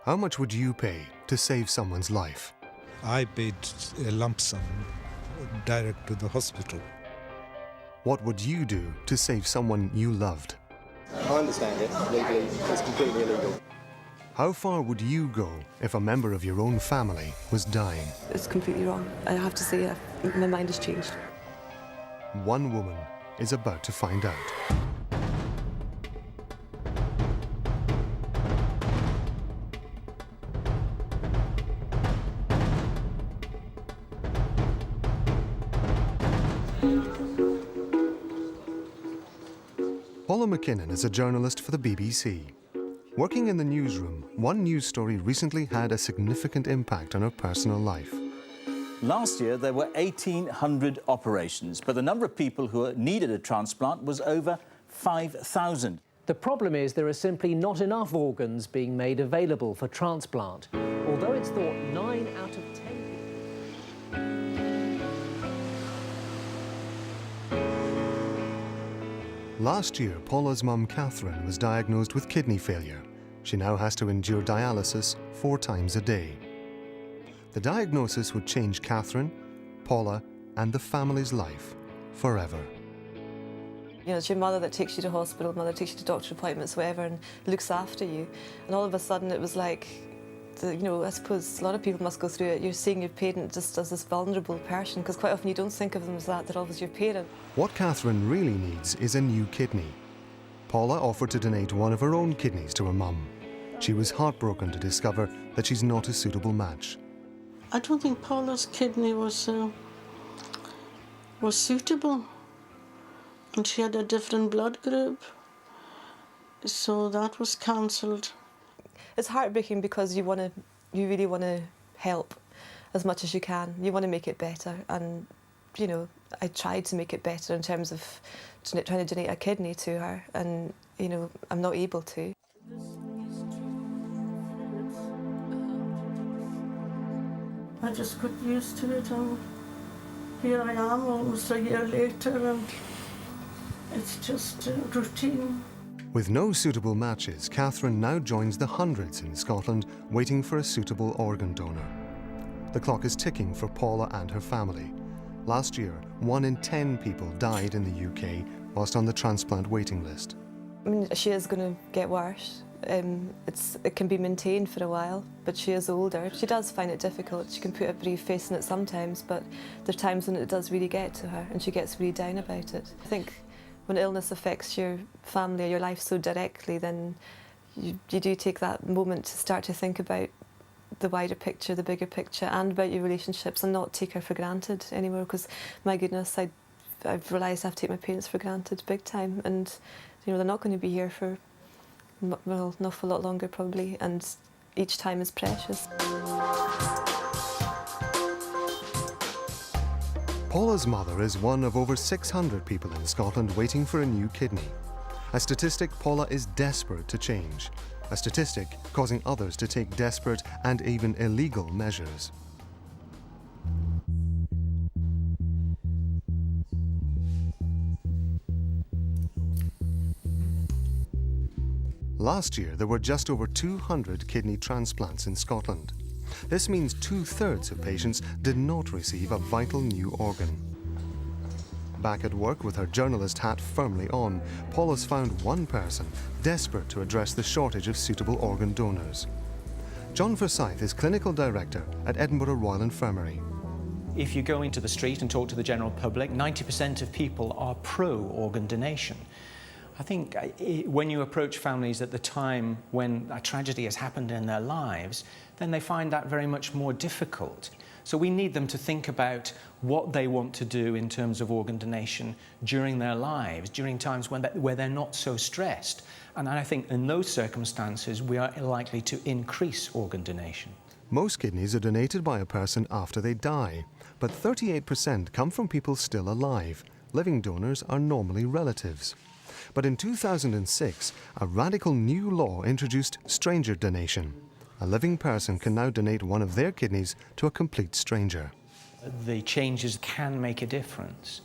How much would you pay to save someone's life? I paid a lump sum direct to the hospital. What would you do to save someone you loved? I understand it. Legally, it's completely illegal. How far would you go if a member of your own family was dying? It's completely wrong. I have to say, my mind has changed. One woman is about to find out. Paula McKinnon is a journalist for the BBC. Working in the newsroom, one news story recently had a significant impact on her personal life. Last year, there were 1,800 operations, but the number of people who needed a transplant was over 5,000. The problem is there are simply not enough organs being made available for transplant, although it's thought 9 out of 10 Last year, Paula's mum, Catherine, was diagnosed with kidney failure. She now has to endure dialysis 4 times a day. The diagnosis would change Catherine, Paula, and the family's life forever. You know, it's your mother that takes you to hospital, mother takes you to doctor appointments, whatever, and looks after you. And all of a sudden it was like, you know, I suppose a lot of people must go through it. You're seeing your parent just as this vulnerable person, because quite often you don't think of them as that, they're always your parent. What Catherine really needs is a new kidney. Paula offered to donate one of her own kidneys to her mum. She was heartbroken to discover that she's not a suitable match. I don't think Paula's kidney was suitable, and she had a different blood group, so that was cancelled. It's heartbreaking because you really want to help as much as you can. You want to make it better, and you know, I tried to make it better in terms of trying to donate a kidney to her, and you know, I'm not able to. I just got used to it, and here I am almost a year later, and it's just routine. With no suitable matches, Catherine now joins the hundreds in Scotland waiting for a suitable organ donor. The clock is ticking for Paula and her family. Last year, 1 in 10 people died in the UK whilst on the transplant waiting list. I mean, she is going to get worse. It can be maintained for a while, but she is older. She does find it difficult. She can put a brave face on it sometimes, but there are times when it does really get to her and she gets really down about it. I think when illness affects your family or your life so directly, then you do take that moment to start to think about the wider picture, the bigger picture, and about your relationships, and not take her for granted anymore, because my goodness, I've realised I have to take my parents for granted big time, and you know, they're not going to be here for, well, an awful lot longer probably, and each time is precious. Paula's mother is one of over 600 people in Scotland waiting for a new kidney. A statistic Paula is desperate to change. A statistic causing others to take desperate and even illegal measures. Last year, there were just over 200 kidney transplants in Scotland. This means 2/3 of patients did not receive a vital new organ. Back at work with her journalist hat firmly on, Paula's found one person desperate to address the shortage of suitable organ donors. John Forsyth is clinical director at Edinburgh Royal Infirmary. If you go into the street and talk to the general public, 90% of people are pro-organ donation. I think when you approach families at the time when a tragedy has happened in their lives, then they find that very much more difficult. So we need them to think about what they want to do in terms of organ donation during their lives, during times where they're not so stressed. And I think in those circumstances, we are likely to increase organ donation. Most kidneys are donated by a person after they die, but 38% come from people still alive. Living donors are normally relatives. But in 2006, a radical new law introduced stranger donation. A living person can now donate one of their kidneys to a complete stranger. The changes can make a difference.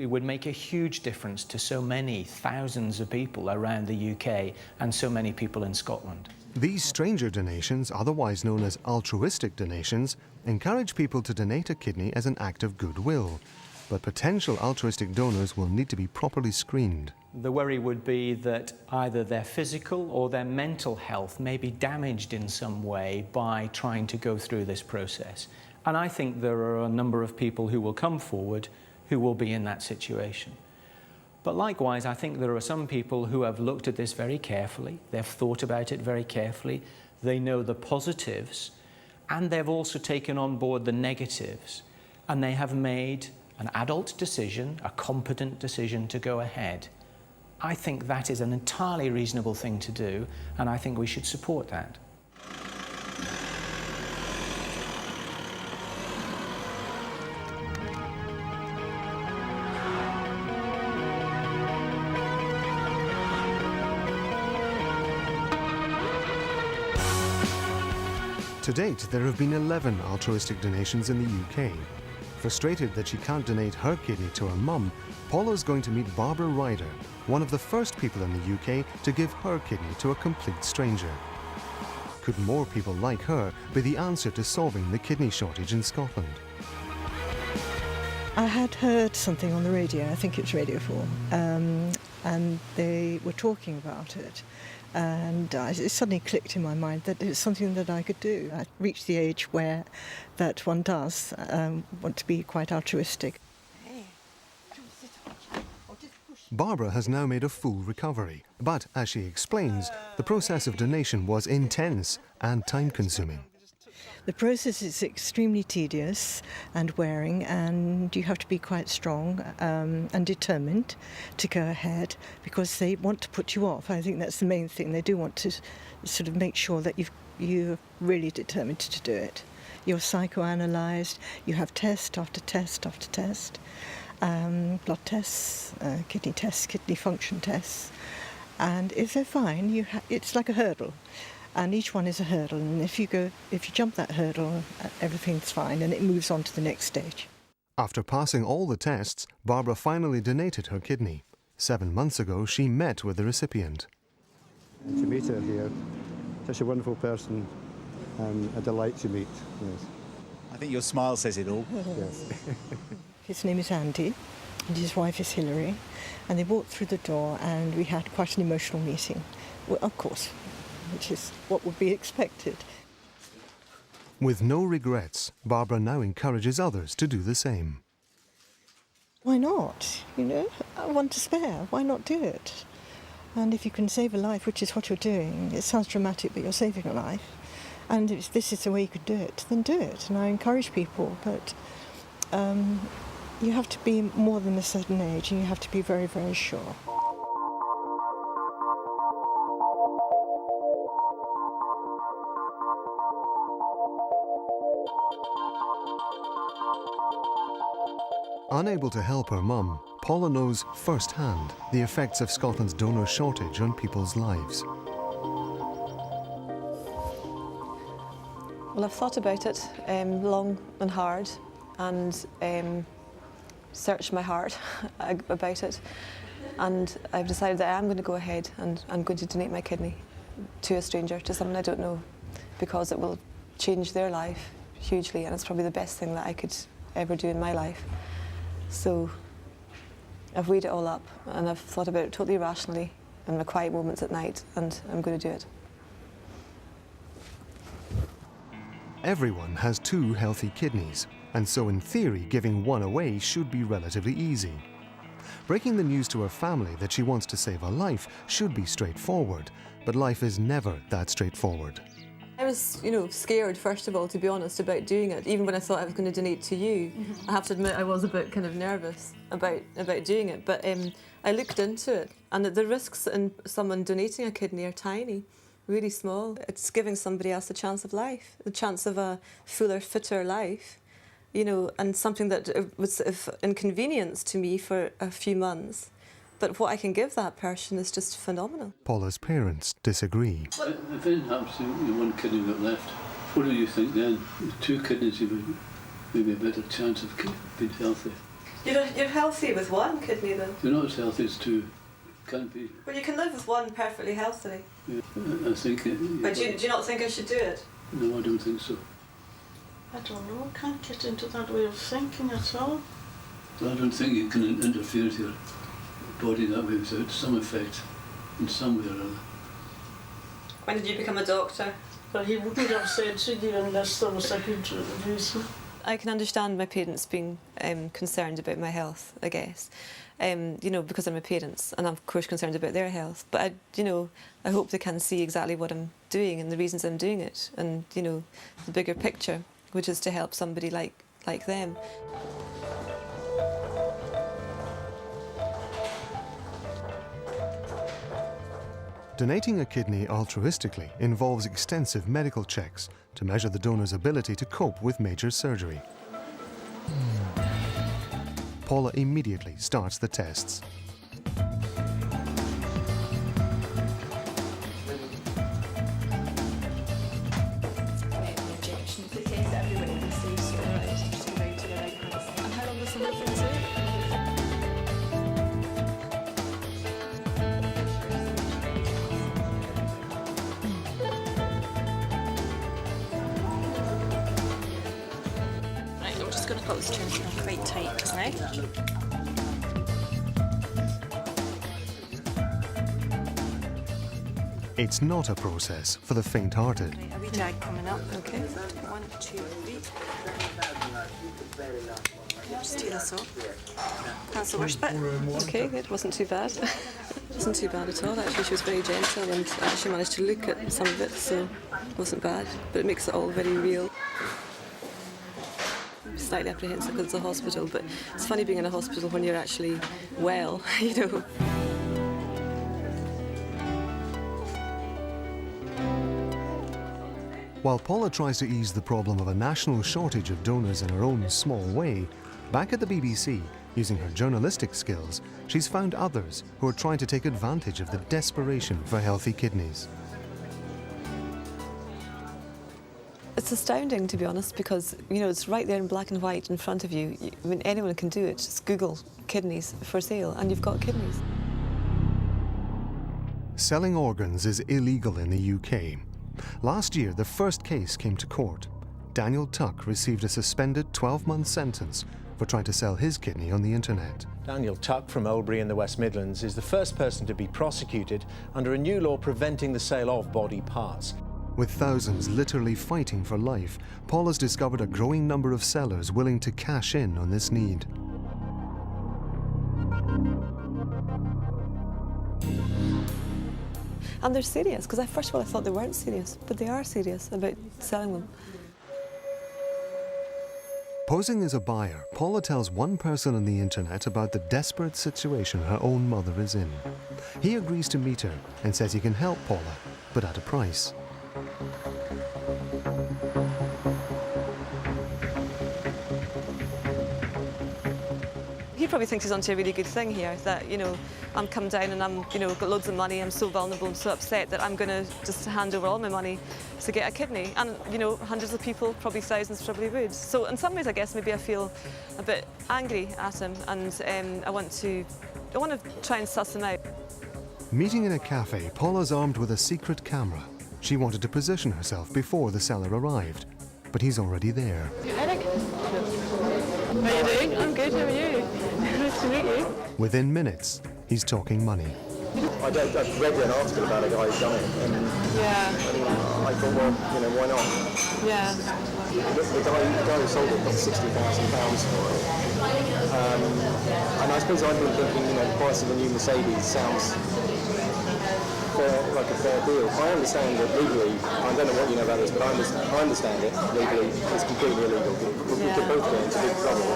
It would make a huge difference to so many thousands of people around the UK and so many people in Scotland. These stranger donations, otherwise known as altruistic donations, encourage people to donate a kidney as an act of goodwill. But potential altruistic donors will need to be properly screened. The worry would be that either their physical or their mental health may be damaged in some way by trying to go through this process. And I think there are a number of people who will come forward who will be in that situation. But likewise, I think there are some people who have looked at this very carefully, they've thought about it very carefully, they know the positives, and they've also taken on board the negatives, and they have made an adult decision, a competent decision to go ahead. I think that is an entirely reasonable thing to do, and I think we should support that. To date, there have been 11 altruistic donations in the UK. Frustrated that she can't donate her kidney to her mum, Paula's going to meet Barbara Ryder, one of the first people in the UK to give her kidney to a complete stranger. Could more people like her be the answer to solving the kidney shortage in Scotland? I had heard something on the radio, I think it was Radio 4, and they were talking about it. And it suddenly clicked in my mind that it's something that I could do. I reached the age where that one does want to be quite altruistic. Barbara has now made a full recovery, but as she explains, the process of donation was intense and time-consuming. The process is extremely tedious and wearing, and you have to be quite strong and determined to go ahead because they want to put you off. I think that's the main thing. They do want to sort of make sure that you're really determined to do it. You're psychoanalyzed, you have test after test after test, blood tests, kidney function tests, and if they're fine, it's like a hurdle. And each one is a hurdle, and if you jump that hurdle, everything's fine, and it moves on to the next stage. After passing all the tests, Barbara finally donated her kidney. 7 months ago, she met with the recipient. To meet her here, such a wonderful person, and a delight to meet. Yes. I think your smile says it all. Yes. His name is Andy, and his wife is Hilary, and they walked through the door, and we had quite an emotional meeting. Well, of course, which is what would be expected. With no regrets, Barbara now encourages others to do the same. Why not? You know, one to spare. Why not do it? And if you can save a life, which is what you're doing, it sounds dramatic, but you're saving a life. And if this is the way you could do it, then do it. And I encourage people, but you have to be more than a certain age, and you have to be very, very sure. Unable to help her mum, Paula knows firsthand the effects of Scotland's donor shortage on people's lives. Well, I've thought about it long and hard, and searched my heart about it, and I've decided that I am going to go ahead and I'm going to donate my kidney to a stranger, to someone I don't know, because it will change their life hugely, and it's probably the best thing that I could ever do in my life. So I've weighed it all up, and I've thought about it totally rationally in my quiet moments at night, and I'm going to do it. Everyone has 2 healthy kidneys, and so in theory giving one away should be relatively easy. Breaking the news to her family that she wants to save a life should be straightforward, but life is never that straightforward. I was, scared, first of all, to be honest, about doing it. Even when I thought I was going to donate to you, I have to admit I was a bit kind of nervous about doing it. But I looked into it, and the risks in someone donating a kidney are tiny, really small. It's giving somebody else a chance of life, the chance of a fuller, fitter life, and something that was inconvenience to me for a few months. But what I can give that person is just phenomenal. Paula's parents disagree. If it happens to one kidney got left, what do you think then? With 2 kidneys, you would maybe a better chance of being healthy. You're healthy with one kidney, though. You're not as healthy as two. Can't be. Well, you can live with one perfectly healthily. Yeah, I think. But do you not think I should do it? No, I don't think so. I don't know, I can't get into that way of thinking at all. I don't think you can interfere with your body that way without some effect in some way or other. When did you become a doctor? But he wouldn't have said to you unless there was a good reason. I can understand my parents being concerned about my health, I guess. You know, because I'm my parents, and I'm of course concerned about their health. But I hope they can see exactly what I'm doing and the reasons I'm doing it, and the bigger picture, which is to help somebody like them. Donating a kidney altruistically involves extensive medical checks to measure the donor's ability to cope with major surgery. Paula immediately starts the tests. I'm just going to put this turn quite tight just now. It's not a process for the faint-hearted. Right, a wee drag coming up. Okay. 1, 2, 3. Just take this off. That's the worst bit. Okay, it wasn't too bad. It wasn't too bad at all. Actually, she was very gentle and actually managed to look at some of it, so it wasn't bad. But it makes it all very real. I'm slightly apprehensive because it's a hospital, but it's funny being in a hospital when you're actually well, While Paula tries to ease the problem of a national shortage of donors in her own small way, back at the BBC, using her journalistic skills, she's found others who are trying to take advantage of the desperation for healthy kidneys. It's astounding, to be honest, because it's right there in black and white in front of you. I mean, anyone can do it. Just Google kidneys for sale, and you've got kidneys. Selling organs is illegal in the UK. Last year, the first case came to court. Daniel Tuck received a suspended 12-month sentence for trying to sell his kidney on the internet. Daniel Tuck from Oldbury in the West Midlands is the first person to be prosecuted under a new law preventing the sale of body parts. With thousands literally fighting for life, Paul has discovered a growing number of sellers willing to cash in on this need. And they're serious, because first of all I thought they weren't serious, but they are serious about selling them. Posing as a buyer, Paula tells one person on the internet about the desperate situation her own mother is in. He agrees to meet her and says he can help Paula, but at a price. He probably thinks he's onto a really good thing here, that, I'm come down and I'm, got loads of money, I'm so vulnerable and so upset that I'm going to just hand over all my money to get a kidney. And, hundreds of people, probably thousands, probably would. So in some ways, I guess, maybe I feel a bit angry at him, and I want to try and suss him out. Meeting in a cafe, Paula's armed with a secret camera. She wanted to position herself before the seller arrived, but he's already there. Eric? How are you doing? I'm good, how are you? Nice to meet you. Within minutes, he's talking money. I've read an article about a guy who's done it, and I thought, well, why not? Yeah. The guy who sold it got £60,000 for it. And I suppose I've been thinking, the price of a new Mercedes sounds like a fair deal. I understand that legally, I don't know what you know about this, but I understand it legally, it's completely illegal. We could both get into big trouble.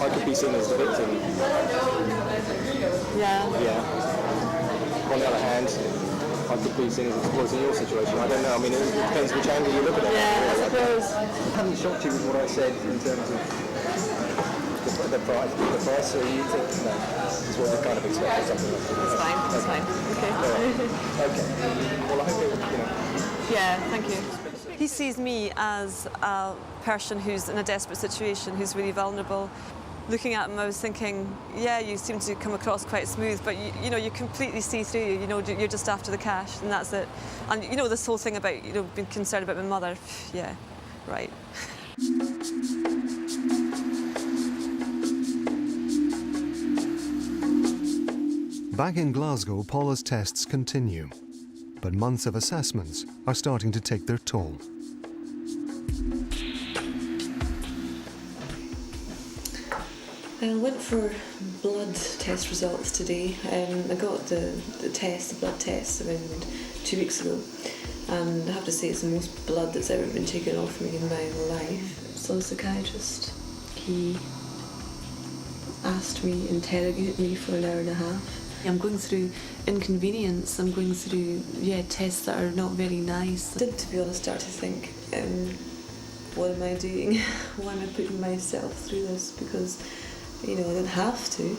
I could be seen as the victim. Yeah. On the other hand, I could be seen as exploiting your situation. I don't know. I mean, it depends which angle you look at it. Yeah, I suppose. I haven't shocked you with what I said in terms of the price, so you think is what you kind of expect or something like that. That's fine. Okay. Okay. Well, I hope Yeah, thank you. He sees me as a person who's in a desperate situation, who's really vulnerable. looking at him, I was thinking, yeah, you seem to come across quite smooth, but you know, you completely see through you. You know, you're just after the cash, and that's it. And you know, this whole thing about, you know, being concerned about my mother, yeah, right. Back in Glasgow, Paula's tests continue, but months of assessments are starting to take their toll. I went for blood test results today. I got the blood test around 2 weeks ago, and I have to say it's the most blood that's ever been taken off me in my life. So the psychiatrist, he asked me, interrogated me for an hour and a half. I'm going through inconvenience, I'm going through, tests that are not very nice. I did, to be honest, start to think, what am I doing? Why am I putting myself through this? Because, you know, I don't have to.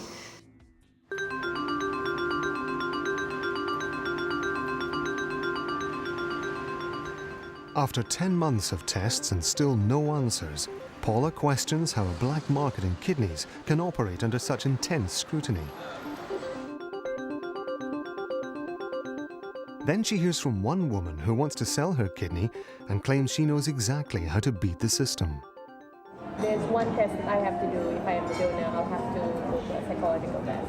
After 10 months of tests and still no answers, Paula questions how a black market in kidneys can operate under such intense scrutiny. Then she hears from one woman who wants to sell her kidney and claims she knows exactly how to beat the system. There's one test that I have to do. If I am the donor, I'll have to go to a psychological test.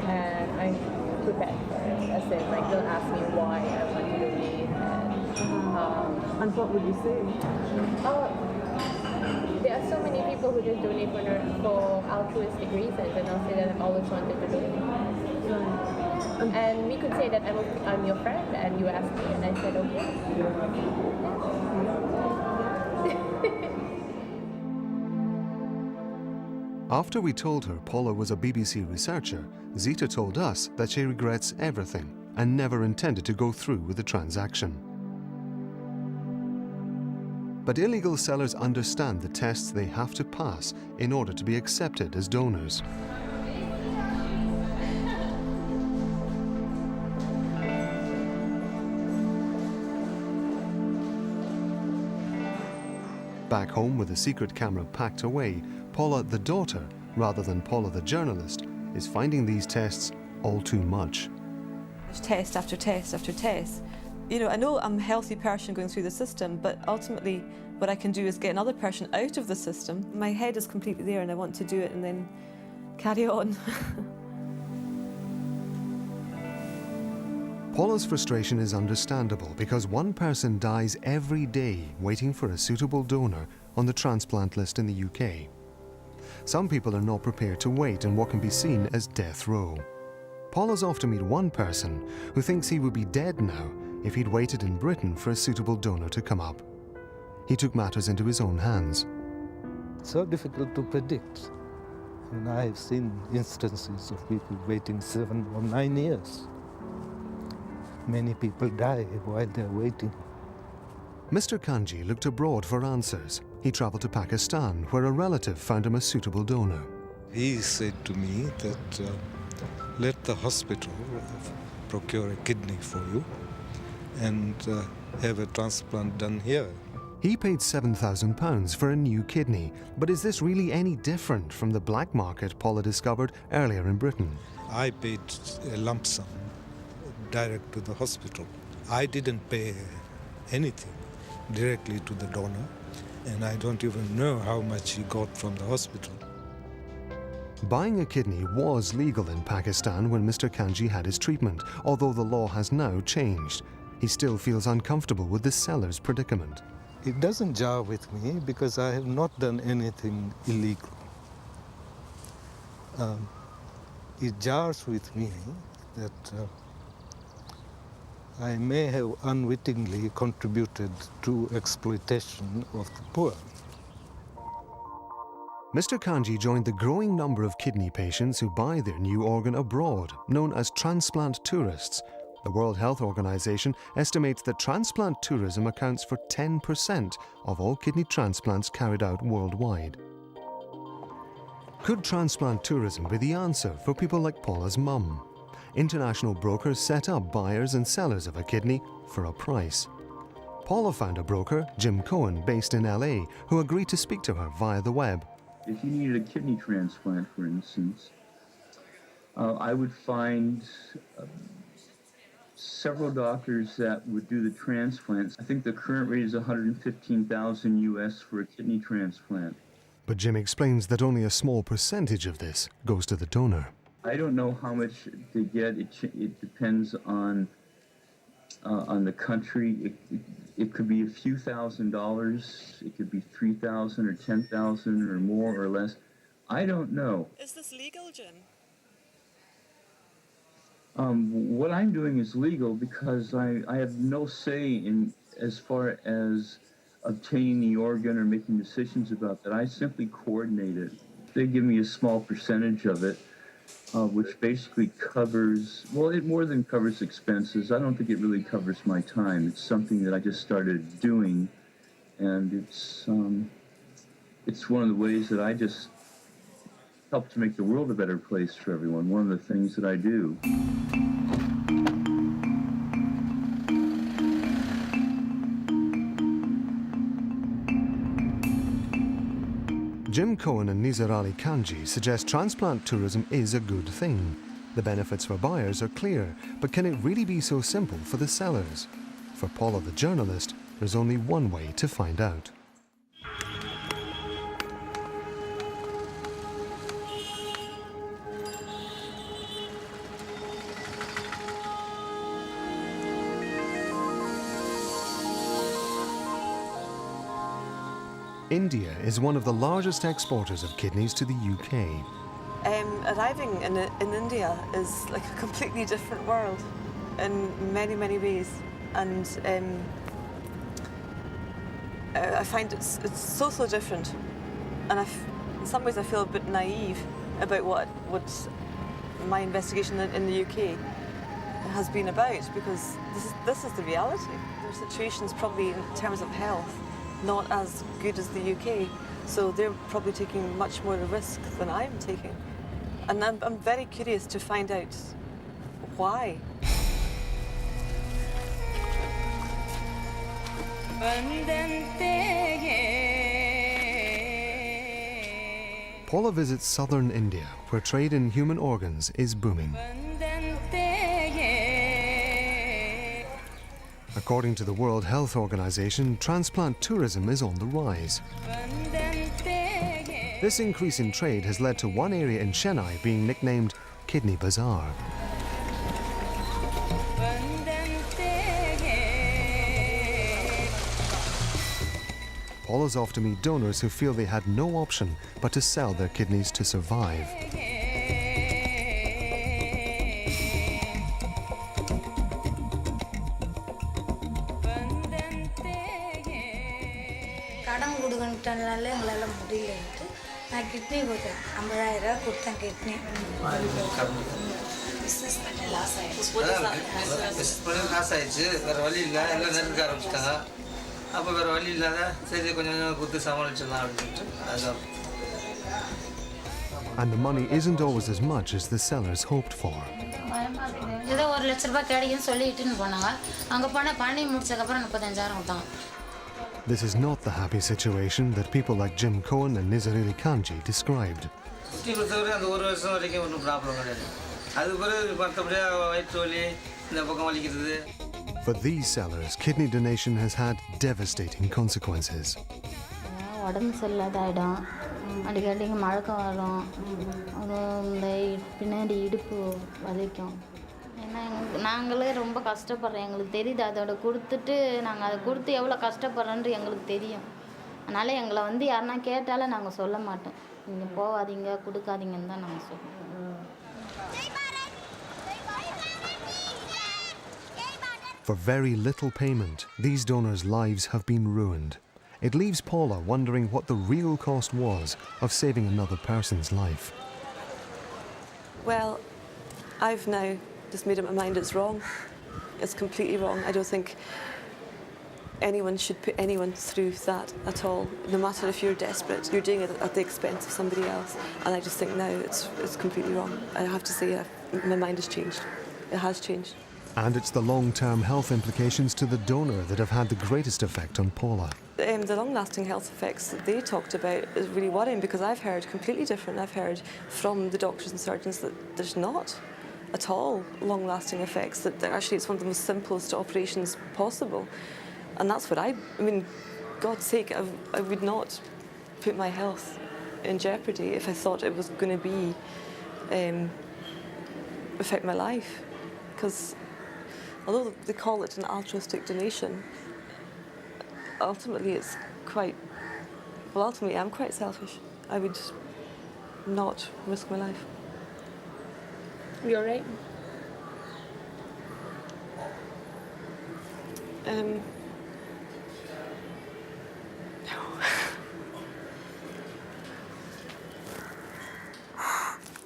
And I'm prepared for it. As in, like, they'll ask me why I want to donate. And what would you say? There are so many people who just donate for altruistic reasons, and I'll say that I've always wanted to donate. And we could say that I'm your friend, and you asked me, and I said, okay. After we told her Paula was a BBC researcher, Zita told us that she regrets everything and never intended to go through with the transaction. But illegal sellers understand the tests they have to pass in order to be accepted as donors. Back home with the secret camera packed away, Paula the daughter, rather than Paula the journalist, is finding these tests all too much. Test after test after test. You know, I know I'm a healthy person going through the system, but ultimately what I can do is get another person out of the system. My head is completely there and I want to do it and then carry on. Paula's frustration is understandable because one person dies every day waiting for a suitable donor on the transplant list in the UK. Some people are not prepared to wait in what can be seen as death row. Paula's off to meet one person who thinks he would be dead now if he'd waited in Britain for a suitable donor to come up. He took matters into his own hands. So difficult to predict. And I've seen instances of people waiting 7 or 9 years. Many people die while they're waiting. Mr. Kanji looked abroad for answers. He travelled to Pakistan, where a relative found him a suitable donor. He said to me that let the hospital procure a kidney for you and have a transplant done here. He paid £7,000 for a new kidney, but is this really any different from the black market Paula discovered earlier in Britain? I paid a lump sum direct to the hospital. I didn't pay anything directly to the donor, and I don't even know how much he got from the hospital. Buying a kidney was legal in Pakistan when Mr. Kanji had his treatment, although the law has now changed. He still feels uncomfortable with the seller's predicament. It doesn't jar with me because I have not done anything illegal. It jars with me that I may have unwittingly contributed to exploitation of the poor. Mr. Kanji joined the growing number of kidney patients who buy their new organ abroad, known as transplant tourists. The World Health Organization estimates that transplant tourism accounts for 10% of all kidney transplants carried out worldwide. Could transplant tourism be the answer for people like Paula's mum? International brokers set up buyers and sellers of a kidney for a price. Paula found a broker, Jim Cohen, based in LA, who agreed to speak to her via the web. If you needed a kidney transplant, for instance, I would find several doctors that would do the transplants. I think the current rate is $115,000 US for a kidney transplant. But Jim explains that only a small percentage of this goes to the donor. I don't know how much they get. It depends on the country. It could be a few $1,000s. It could be $3,000 or $10,000 or more or less. I don't know. Is this legal, Jim? What I'm doing is legal because I have no say in as far as obtaining the organ or making decisions about that. I simply coordinate it. They give me a small percentage of it, which basically covers, well, it more than covers expenses. I don't think it really covers my time. It's something that I just started doing, and it's one of the ways that I just help to make the world a better place for everyone. One of the things that I do. Jim Cohen and Nizar Ali Kanji suggest transplant tourism is a good thing. The benefits for buyers are clear, but can it really be so simple for the sellers? For Paula the journalist, there's only one way to find out. India is one of the largest exporters of kidneys to the UK. Arriving in India is like a completely different world in many, many ways. And I find it's so different. And in some ways I feel a bit naive about what my investigation in the UK has been about, because this is the reality. Their situation's probably, in terms of health, not as good as the UK, so they're probably taking much more risk than I'm taking. And I'm very curious to find out why. Paula visits southern India, where trade in human organs is booming. According to the World Health Organization, transplant tourism is on the rise. This increase in trade has led to one area in Chennai being nicknamed Kidney Bazaar. Paula's off to meet donors who feel they had no option but to sell their kidneys to survive. kidney கொடுத்தேன் 50000 ரூபாய் கொடுத்தேன் kidney business பண்ண loss ஆயிடுச்சு business பண்ண loss ஆயிடுச்சு வேற வழி இல்ல எல்லாம் நெருங்க ஆரம்பிச்சிட்டாங்க அப்ப வேற வழி இல்லாத சரி கொஞ்சம் கொஞ்சம் கொடுத்து சமாளிச்சலாம் அப்படினு அதான். And the money isn't always as much as the sellers hoped for. ஏதோ 1 லட்சம் ரூபாய் கிடைக்குன்னு சொல்லிட்டுன்னு போனாங்க அங்க போனா பண்ணி முடிச்சதுக்கு அப்புறம் 35000 கொடுத்தாங்க. This is not the happy situation that people like Jim Cohen and Nizar Ali Kanji described. For these sellers, kidney donation has had devastating consequences. உடம்பு சரியில்லாதாயிடும் அடிக்கடிக்கு மழக்கம் வரும் இந்த பின்னாடி இடுப்பு வலிக்கும் ஏன்னா நாங்களே ரொம்ப கஷ்டப்படுறோம் எங்களுக்கு தெரியுது அதோட கொடுத்துட்டு நாங்கள் அதை கொடுத்து எவ்வளோ கஷ்டப்படுறோன்றது எங்களுக்கு தெரியும் அதனால் எங்களை வந்து யாருன்னா கேட்டாலும் நாங்கள் சொல்ல மாட்டோம் நீங்கள் போகாதீங்க கொடுக்காதீங்கன்னு தான் நாங்கள் சொல்லுவோம். For very little payment, these donors' lives have been ruined. It leaves Paula wondering what the real cost was of saving another person's life. Well, I've now just made up my mind it's wrong. It's completely wrong. I don't think anyone should put anyone through that at all. No matter if you're desperate, you're doing it at the expense of somebody else. And I just think now it's completely wrong. I have to say my mind has changed. It has changed. And it's the long-term health implications to the donor that have had the greatest effect on Paula. The long-lasting health effects that they talked about is really worrying, because I've heard completely different. I've heard from the doctors and surgeons that there's not at all long-lasting effects, that actually it's one of the most simplest operations possible. And that's what I mean, God's sake, I would not put my health in jeopardy if I thought it was going to be affect my life. Because although they call it an altruistic donation, ultimately it's quite, well, ultimately I'm quite selfish. I would not risk my life. You all right? No.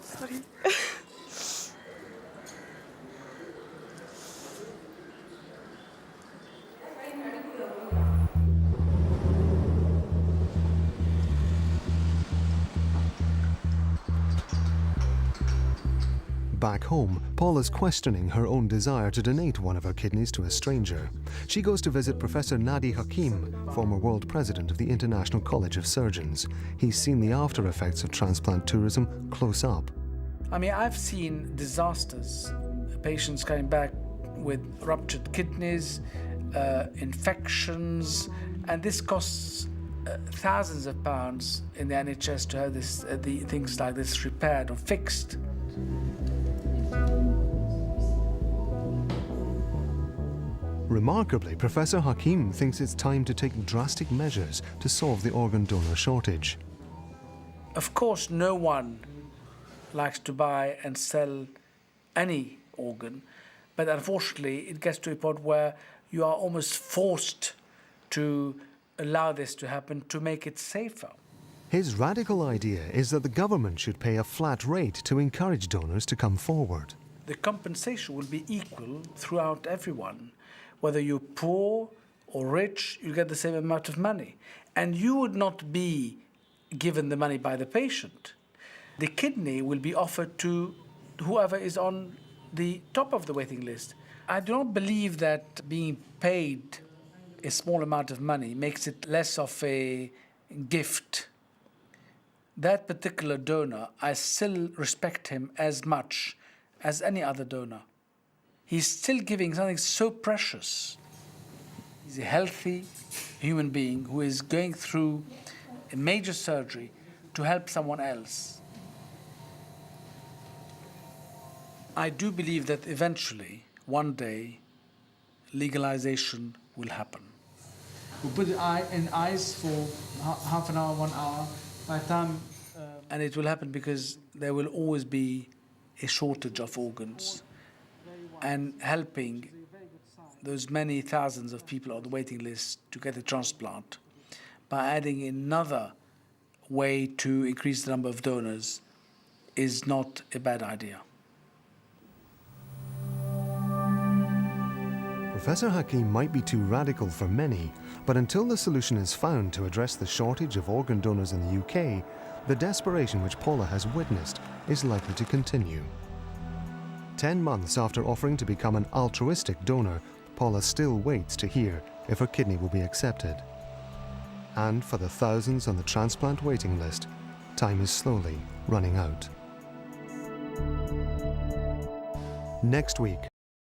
Sorry. Back home, Paula's questioning her own desire to donate one of her kidneys to a stranger. She goes to visit Professor Nadey Hakim, former world president of the International College of Surgeons. He's seen the after effects of transplant tourism close up. I mean, I've seen disasters, patients coming back with ruptured kidneys, infections, and this costs thousands of pounds in the NHS to have this, the things like this repaired or fixed. Remarkably, Professor Hakim thinks it's time to take drastic measures to solve the organ donor shortage. Of course, no one likes to buy and sell any organ, but unfortunately it gets to a point where you are almost forced to allow this to happen to make it safer. His radical idea is that the government should pay a flat rate to encourage donors to come forward. The compensation will be equal throughout everyone. Whether you're poor or rich, you get the same amount of money. And you would not be given the money by the patient. The kidney will be offered to whoever is on the top of the waiting list. I do not believe that being paid a small amount of money makes it less of a gift. That particular donor, I still respect him as much as any other donor. He's still giving something so precious. He's a healthy human being who is going through a major surgery to help someone else. I do believe that eventually, one day, legalization will happen. We'll put it in ice for half an hour, 1 hour. By the time, and it will happen because there will always be a shortage of organs. And helping those many thousands of people on the waiting list to get a transplant by adding another way to increase the number of donors is not a bad idea. Professor Hakim might be too radical for many, but until the solution is found to address the shortage of organ donors in the UK, the desperation which Paula has witnessed is likely to continue. 10 months after offering to become an altruistic donor, Paula still waits to hear if her kidney will be accepted. And for the thousands on the transplant waiting list, time is slowly running out. Next week,